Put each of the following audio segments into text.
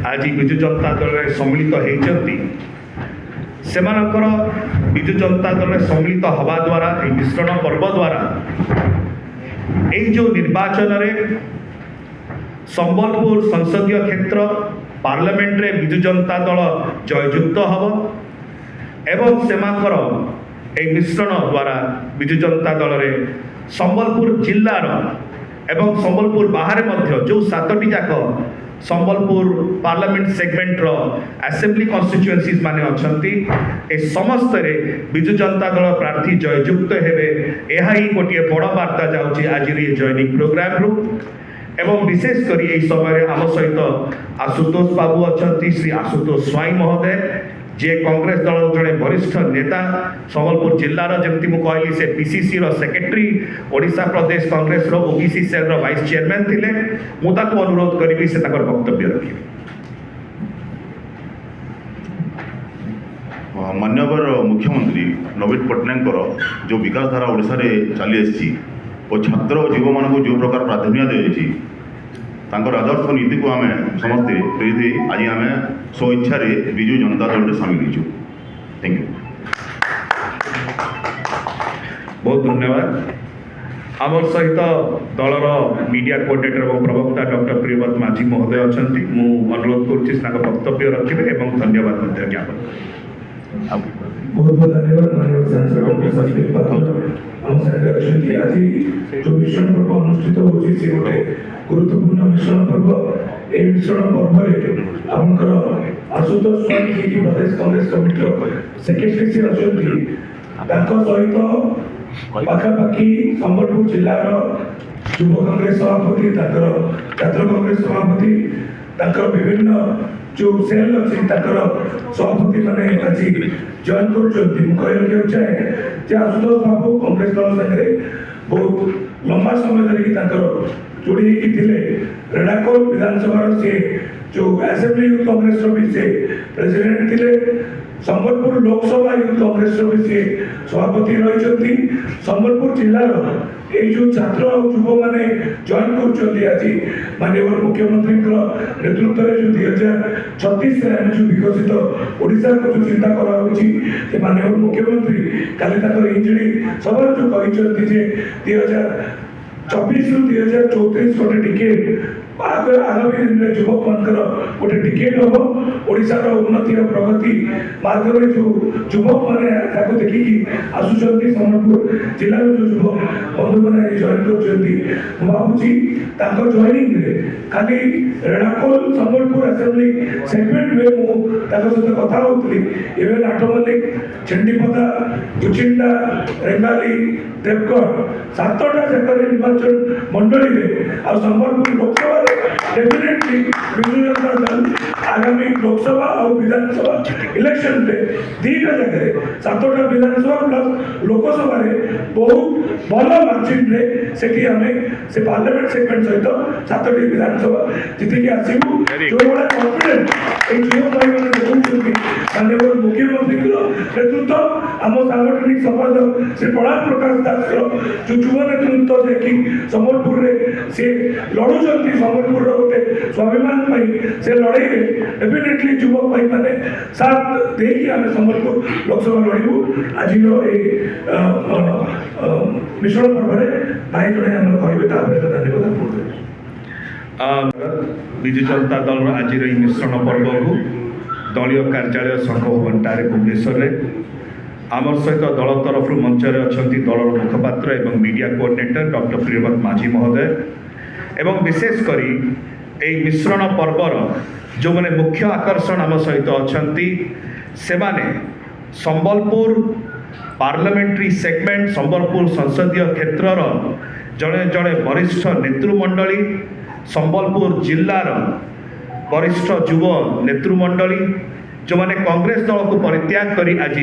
आज विजु जनता दल में सम्मिलित होती सेमानकर विजु जनता दल में सम्मिलित हवा द्वारा मिश्रण पर्व द्वारा यही जो निर्वाचन में संबलपुर संसदीय क्षेत्र पार्लियामेंट रे विजु जनता दल जययुक्त हम एवं सेमानकर यह मिश्रण द्वारा विजु जनता दल में संबलपुर जिलार एवं संबलपुर बाहर मध्य जो 7टी जाक संबलपुर पार्लियामेंट सेगमेंट रो असेंबली कन्स्टिट्युएंसीज माने अछंती ए समस्त रे विजु जनता दल प्रार्थी जययुक्त हेबे एहा ही गोटे बड़ वार्ता जाउची आज रे जॉइनिंग प्रोग्राम रु एवं विशेष करी एही समय आम सहित आशुतोष बाबू अछंती श्री आशुतोष स्वाई महोदय जे कांग्रेस दल जड़े वरिष्ठ नेता संबलपुर जिलार जमती मु कहली से पीसीसी रो सेक्रेटरी ओडिशा प्रदेश कांग्रेस रो OBC cell row vice chairman थिले मु ताको अनुरोध करी से ताकर वक्तव्य रखिबे। मान्यवर मुख्यमंत्री नवीन पट्टनायक जो विकास धारा ओडिशा रे चली आसी और छात्र और जीव मान जो प्रकार प्राधान्य दी आदर्श नीति को आम समस्ते प्रेरित आज आम स्वेच्छा विजु जनता दल में सामिल हो। Thank you. बहुत धन्यवाद। आम सहित दलर मीडिया कोऑर्डिनेटर और प्रवक्ता डॉक्टर प्रियव्रत माझी महोदय अच्छा मु अनुरोध कर वक्तव्य रखिए और धन्यवाद ज्ञापन। बहुत बहुत धन्यवाद माननीय सांसद डॉक्टर सचिन पात्र हम सारे अच्छी आज जो मिश्रण पर्व अनुष्ठित होची से गोटे गुरुत्वपूर्ण मिश्रण पर्व ए मिश्रण पर्व रे आपनकर आशुतोष स्वाई जी प्रदेश कांग्रेस कमिटी सेक्रेटरी से अछंती ताको सहित पाखापाखी संबलपुर जिलार युव कांग्रेस सभापति ताकर छात्र कांग्रेस सभापति ताकर विभिन्न जो सेल अच्छी सभापति मैंने आज जॉइन कर चाहे जे आशुतोष बाबू कांग्रेस दल साथे बहुत लंबा समय धरिकी जोड़ी थे रेडाकोल विधानसभा से जो असेंबली यूथ कांग्रेस भी से प्रेसिडेंट थे संबलपुर लोकसभा यूथ कांग्रेस भी से सभापति रही संबलपुर जिलार ये जो छात्र और युव मैंने जॉइन कर आज माननीय मुख्यमंत्री नेतृत्व में जो 2036 जो विकसित ओडिशा को जो चिंता कर माननीय मुख्यमंत्री काली इंजड़ी सभा जो कहते 2024 रु 2034 गोटे टिकेट आगामी दिन में युवक मान गोटे टिकेट हम ओडिशार उन्नति और प्रगति मार्ग में जो युवक मैंने देखिकी आसुंच संबलपुर जिलार जो युवक बंधु मैंने जॉइन कर भावुची जॉइनिंग खाली रेडाकोल संबलपुर असेंबली सेगमेंट में सहित कथा होती इवेन आठमल्लिक चंडीपदा दुचिंडा रेंगाली देवगढ़ 7टा जगह निर्वाचन मंडली में आ संबलपुर लोकसभा डेफिनेटली विजु जनता दल आगामी लोकसभा और विधानसभा इलेक्शन में 2टा जगह 7टा विधानसभा प्लस लोकसभा बहुत भल मार्जिन से से पार्लियामेंट सेगमेंट सहित 7टी विधानसभा जीतिकी आसबू जो भाई कन्फिडेंट झील भाई मैंने देखते माननीय मुख्यमंत्री नेतृत्व आम सांगठनिक संपादक श्री प्रणाम प्रकाश दास जो युव नेतृत्व देखी संबलपुर में सी लड़ुंट संबलपुर गोटे स्वाभिमान से लड़ाई डेफिनेटली युवक भाई मैंने साथ देखिए आम संबलपुर लोकसभा लड़ू आज मिश्रण पर्व भाई जड़े कहे धन्यवाद। विजु जनता दल आज मिश्रण पर्व को दलीय कार्यालय संघ भवनटारे भुवनेश्वर आमर सहित दल तरफ मंचर अच्छा दलर मुखपात्र एवं मीडिया कोऑर्डिनेटर डॉक्टर प्रियव्रत माझी महोदय एवं विशेषकर यही मिश्रण पर्वर जो मैंने मुख्य आकर्षण आम सहित अच्छा से संबलपुर पार्लियामेंट्री सेगमेंट संबलपुर संसदीय क्षेत्रर जड़े जड़े वरिष्ठ नेतृमंडली संबलपुर जिलार वरिष्ठ युव नेतृमंडली जो मैंने कांग्रेस दल को परित्याग करी आज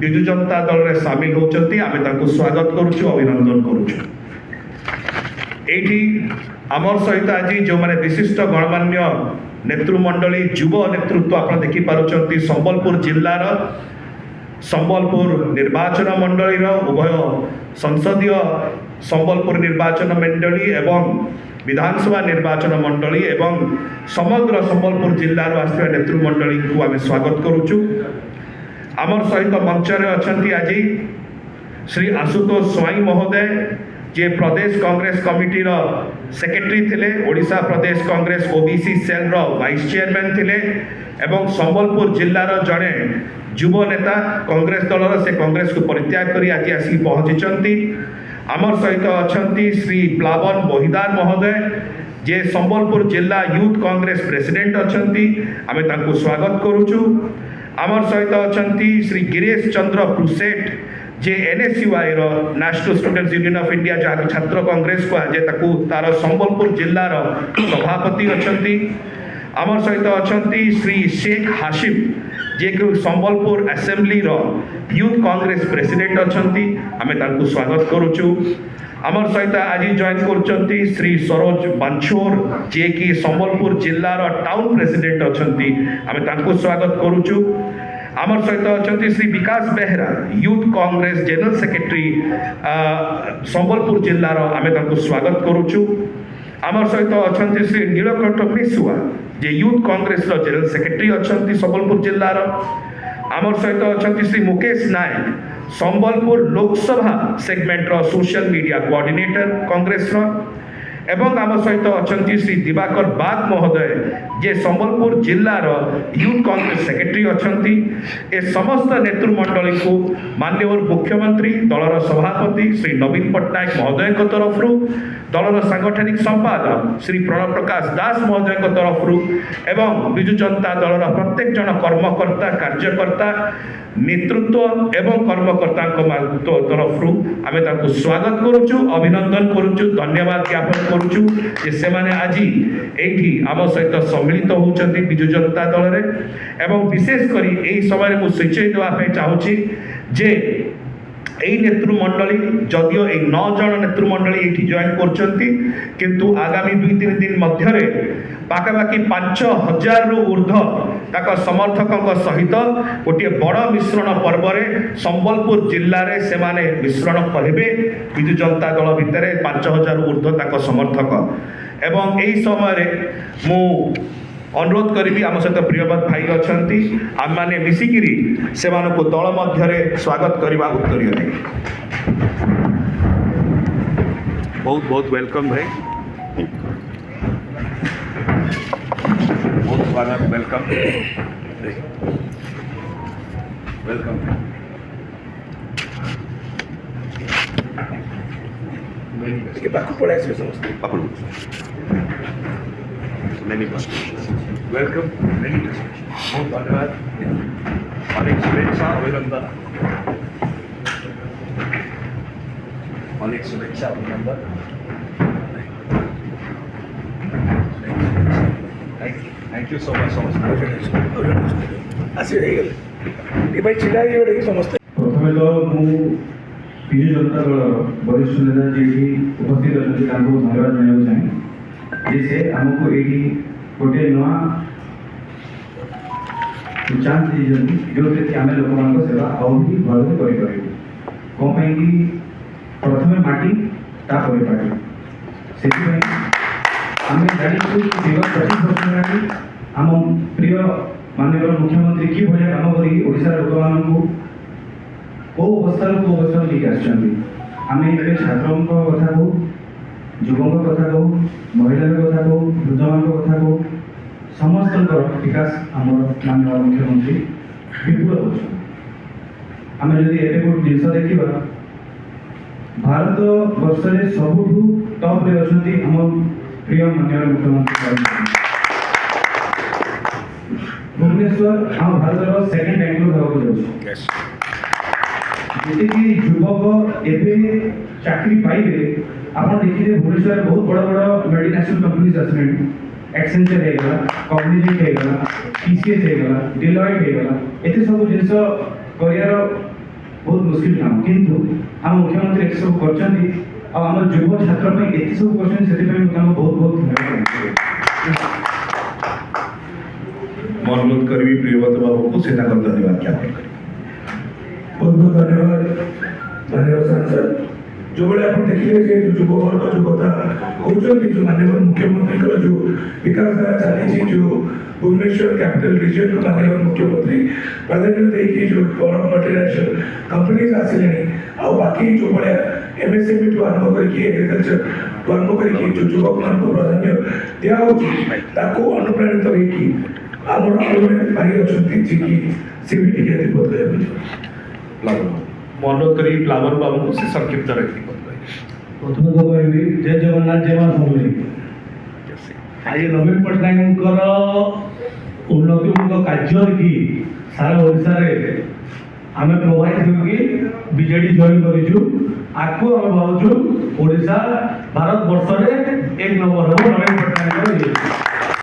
विजु जनता दल में सामिल होती आम स्वागत करुचु अभिनंदन करुचु। आमर सहित आज जो मैंने विशिष्ट गणमान्य नेतृमंडली युव नेतृत्व आप देखिपुं संबलपुर जिलार संबलपुर निर्वाचन मंडली उभय संसदीय संबलपुर निर्वाचन मंडली एवं विधानसभा निर्वाचन मंडली एवं समग्र संबलपुर जिल्लार आसथिबा नेतृमंडली को आम स्वागत करुचु। आमर सहित मंचरे अछंती आज श्री आशुतोष स्वाई महोदय जे प्रदेश कांग्रेस कमिटीर सेक्रेटरी थिले, ओडिशा प्रदेश Congress OBC cell row vice chairman थिले एवं संबलपुर जिल्लार जड़े युव नेता कांग्रेस दलर से कांग्रेस को परित्याग करी आज आसी पहुंची। आमर सहित अछंती श्री प्लावन मोहिदार महोदय जे संबलपुर जिला यूथ कांग्रेस प्रेसिडेंट अछंती, आमे तांको स्वागत करुचु। आमर सहित अछंती श्री गिरीश चंद्र प्रुसेट जे एनएसयूआई रो national students union of India जहाँ छात्र कांग्रेस को आज तार संबलपुर जिलार सभापति अछंती। आमर सहित अछंती श्री शेख हाशिम जे कि संबलपुर असेंबली रो यूथ कांग्रेस प्रेसिडेंट अछंती, आमे तांको स्वागत करुचु। आमर सहित आज जॉइन करचंती श्री सरोज बांछोर जे कि संबलपुर जिल्लार टाउन प्रेसिडेंट अछंती, आमे तांको स्वागत करुचु। आमर सहित अछंती Shri Vikas Behera youth Congress general secretary Sambalpur जिल्लार, आमे तांको स्वागत करुचु। आमर सहित अछंती श्री नीलकंठ मिसुआ जे यूथ कांग्रेस रो जनरल सेक्रेटरी अछंती संबलपुर जिल्लार। आमर सहित अछंती श्री मुकेश नायक संबलपुर लोकसभा सेगमेंट रो सोशल मीडिया कोऑर्डिनेटर कांग्रेस रो एवं आम सहित अछंती श्री दिवाकर बाग महोदय जे संबलपुर जिल्लार यूथ कांग्रेस सेक्रेटरी अछंती। ए समस्त नेतृमंडली को माननीय मुख्यमंत्री दलर सभापति श्री नवीन पट्टनायक महोदय तरफ दलर सांगठनिक संपादक श्री प्रणव प्रकाश दास महोदय तरफ एवं विजु जनता दलर प्रत्येक जन कर्मकर्ता कार्यकर्ता नेतृत्व एवं कर्मकर्ता तरफ आमे तांको स्वागत करुचु, अभिनंदन करुचु, धन्यवाद ज्ञापन करुचु जे सेमाने आज एठी आम सहित सम्मिलित होउचंती विजु जनता दल रे। एवं विशेष करी एही समय मु सूचय देवा पे चाहूची जे एही नेतृमंडली जदियो ए 9 जन नेतृमंडली एठी जॉइन करचंती किंतु आगामी 2-3 दिन मध्यरे पाखापाखि 5000 रु ऊर्ध्व ताक समर्थकों सहित गोटे बड़ मिश्रण पर्व संबलपुर जिले में सेमाने मिश्रण करेंगे विजु जनता दल भितर 5000 ऊर्ध्व ताक समर्थक एवं यही समय मु अनुरोध करी आम सहित प्रियवत भाई अच्छा आम मैंने मिसिकी से दल मध्य स्वागत करवा उत्तरीय बहुत बहुत वेलकम भाई, बहुत स्वागत, वेलकम वेलकम। इसके बाकी पड़ा है समझते अपन नहीं वेलकम नहीं बहुत धन्यवाद, अनेक शुभेच्छा, अभिनंदन, अनेक शुभेच्छा, अभिनंदन। थैंक यू सो मच समस्त। प्रथमे तो विजु जनता दल वरिष्ठ नेता जी उपस्थित अच्छे धन्यवाद देना चाहे जे से आमको ये गोटे नुआ चांस दीजिए जो आम लोक सेवा आउ भी भलसे करें कौन कि प्रथमे माटी तापर पार्टी से आम जानी विगत 25 वर्ष हेल्ला आम प्रिय माननीय मुख्यमंत्री कि भाई काम कर लोक कौ अवस्था कौ अवस्था लेकिन आसमें छात्रों कथा कहूँ, युवों कथा कहूँ, महिला कथा कहूँ, वृद्ध मान कथा कहूँ, समस्त विकास आम माननीय मुख्यमंत्री विपुल कर आम जदि ए गोटे जिन देखा भारत वर्ष में सबुठू टप रे अच्छी आम प्रिय माननीय मुख्यमंत्री भुवनेश्वर आम भारत सेकेंड बैंगलोर होगा जी युवक एवं चाकरी पाइबे आप देखिए भुवनेश्वर बहुत बड़ा बड़ा मल्टीनेशनल कंपनीज आसमें एक्सेंचर होगा, कॉग्निजेंट होगा, टीसीएस होगा, डिलॉयट होगा, एते सब जिन कर बहुत मुश्किल काम किंतु आम मुख्यमंत्री एत सब कर आम युव छात्र एत सब कर बहुत बहुत धन्यवाद अनुरोध करी प्रियव्रत बाबू को से धन्यवाद ज्ञापन करें। बहुत बहुत धन्यवाद माननीय सांसद जोबले आपण देखिले जे युवक वर्ग जो कथा कहते जो माननीय मुख्यमंत्री जो विकास धारा चली जो भुवनेश्वर कैपिटल रीजन माननीय मुख्यमंत्री प्राधान्य देकी जो बड़ मल्टीनेशनल कंपनीज आसिले आ बाकी जो बड़े एमएसएमई टू आरंभ करके एग्रीकल्चर टू आरंभ करके जो युवक मान प्राधान्य दिया ताको अनुप्राणित होगी आमर आलोचना भाई अछंती जी की सीबीटी के बदले मन करी प्लावर बाबू से संक्षिप्त रखी प्रथम तो कहबी जय जगन्नाथ जय मां समलेई आज नवीन पट्टनायक उन्नतिमूलक कार्य कि सारा ओडिशा रे आमे प्रभावित होगी बीजेडी जॉइन करिछु आकु आमे भावछु ओडिशा भारत वर्ष रे एक नंबर हो नवीन पट्टनायक